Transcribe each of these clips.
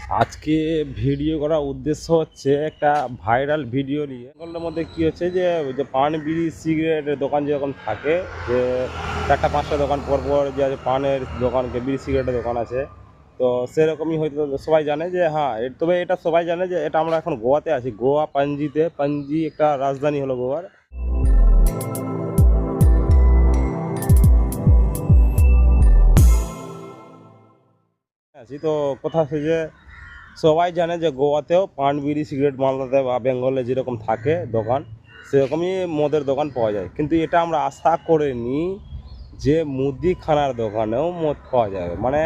আজকে ভিডিও করার উদ্দেশ্য হচ্ছে একটা ভাইরাল ভিডিও নিয়ে। বেঙ্গলের মধ্যে কি হচ্ছে যে ওই যে পান বিড়ি সিগারেটের দোকান যেরকম থাকে, যে চারটা পাঁচটা দোকান পর পর যে আছে পানের দোকান, বিড়ি সিগারেটের দোকান আছে, তো সেরকমই হয়তো সবাই জানে যে হ্যাঁ, তবে এটা সবাই জানে যে এটা আমরা এখন গোয়াতে আছি। গোয়া পাঞ্জিতে, পাঞ্জি একটা রাজধানী হলো গোয়ার। আছি তো কথা হচ্ছে যে সবাই জানে যে গোয়াতেও পান বিড়ি সিগারেট মালদাতে বা বেঙ্গলে যেরকম থাকে দোকান, সেরকমই মদের দোকান পাওয়া যায়। কিন্তু এটা আমরা আশা করিনি যে মুদিখানার দোকানেও মদ পাওয়া যাবে। মানে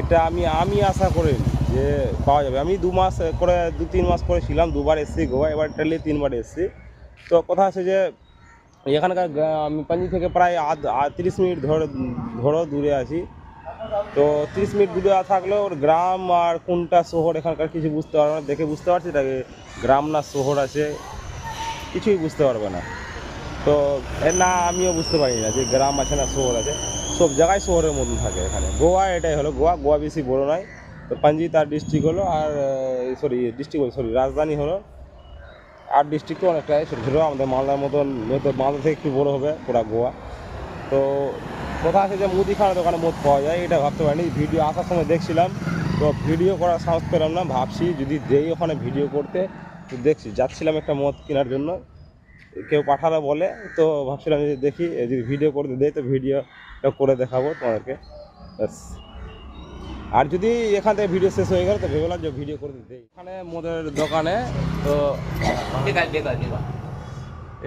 এটা আমি আশা করিনি যে পাওয়া যাবে। আমি 2 মাস করে 2-3 মাস করে ছিলাম, 2বার এসেছি গোয়া, এবার টেলে 3বার এসেছি। তো কথা আছে যে এখানকার আমি পাঞ্জি থেকে প্রায় 30 মিনিট ধরো দূরে আছি। তো 30 মিনিট দূরে থাকলেও ওর গ্রাম আর কোনটা শহর এখানকার কিছু বুঝতে পারবে না। দেখে বুঝতে পারছি এটা গ্রাম না শহর আছে, কিছুই বুঝতে পারবে না। তো না, আমিও বুঝতে পারি না যে গ্রাম আছে না শহর আছে। সব জায়গায় শহরের মতন থাকে এখানে। গোয়া এটাই হলো গোয়া বেশি বড় নয়। তো পাঞ্জি তার ডিস্ট্রিক্ট হলো, আর রাজধানী হলো। আর ডিস্ট্রিক্টও অনেকটাই ছোটো ছোটো, আমাদের মালদার মতন, হয়তো মালদা থেকে একটু বড়ো হবে পুরা গোয়া। তো কথা আছে যে মুদিখানা দোকানে মদ পাওয়া যায়, এটা ভাবতে পারিনি। ভিডিও আসার সময় দেখছিলাম, তো ভিডিও করার সাহস পেলাম না। ভাবছি যদি দেই ওখানে ভিডিও করতে, তো দেখছি যাচ্ছিলাম একটা মদ কেনার জন্য, কেউ পাঠালো বলে, তো ভাবছিলাম যদি দেখি যদি ভিডিও করতে দেয় তো ভিডিওটা করে দেখাবো তোমাদেরকে। ব্যাস। আর যদি এখান থেকে ভিডিও শেষ হয়ে গেল তো ভেবেলাম যে ভিডিও করতে দেই এখানে মদের দোকানে। তো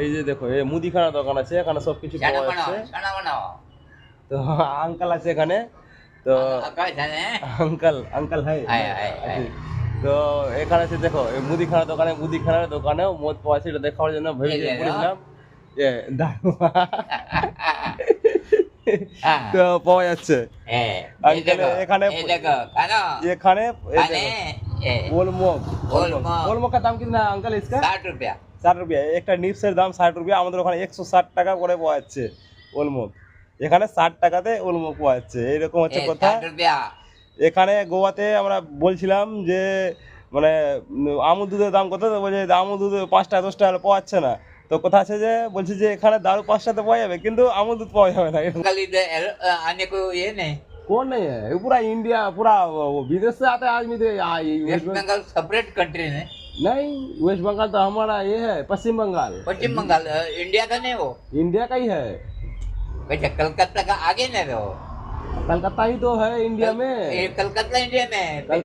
এই যে দেখো, এই মুদিখানা দোকান আছে, এখানে সব কিছু পাওয়া যাচ্ছে। তো আঙ্কাল আছে এখানে, তো আঙ্কাল আঙ্কাল হাই। তো এখানে আছে দেখো, এই মুদিখানার দোকানেও মদ পাওয়া আছে। এটা দেখার জন্য বলেছিলাম যে দারু তো পাওয়া যাচ্ছে এখানে। এখানে ওলমক का দাম कितना अंकल इसका? 60 रुपया। একটা নিপসের দাম 60 रुपया। আমাদের ওখানে 160 টাকা করে পাওয়া যাচ্ছে ওলমক। এখানে 60 টাকাতে ওলমক পাওয়া যাচ্ছে, এইরকম হচ্ছে কথা। এখানে গোয়াতে আমরা বলছিলাম যে মানে আমুল দুধের দাম কত, তো বলছে আমুল দুধ 5 টাকা 10 টাকা পাওয়া যাচ্ছে না। তো কথা আছে যে বলছি যে এখানে দারু 5 টাকাতে পাওয়া যাবে, কিন্তু আমুল দুধ পাওয়া যাবে না। आने को ये नहीं। कौन नहीं है? ये पूरा इंडिया, पूरा विदेश से आते हैं आदमी। तो वेस्ट बंगाल सेपरेट कंट्री है। नहीं, वेस्ट बंगाल तो हमारा ये है पश्चिम बंगाल। पश्चिम बंगाल इंडिया का नहीं, वो इंडिया का ही है। वैसे कलकत्ता का आगे नहीं, वो कलकत्ता ही तो है इंडिया में। कलकत्ता इंडिया में है।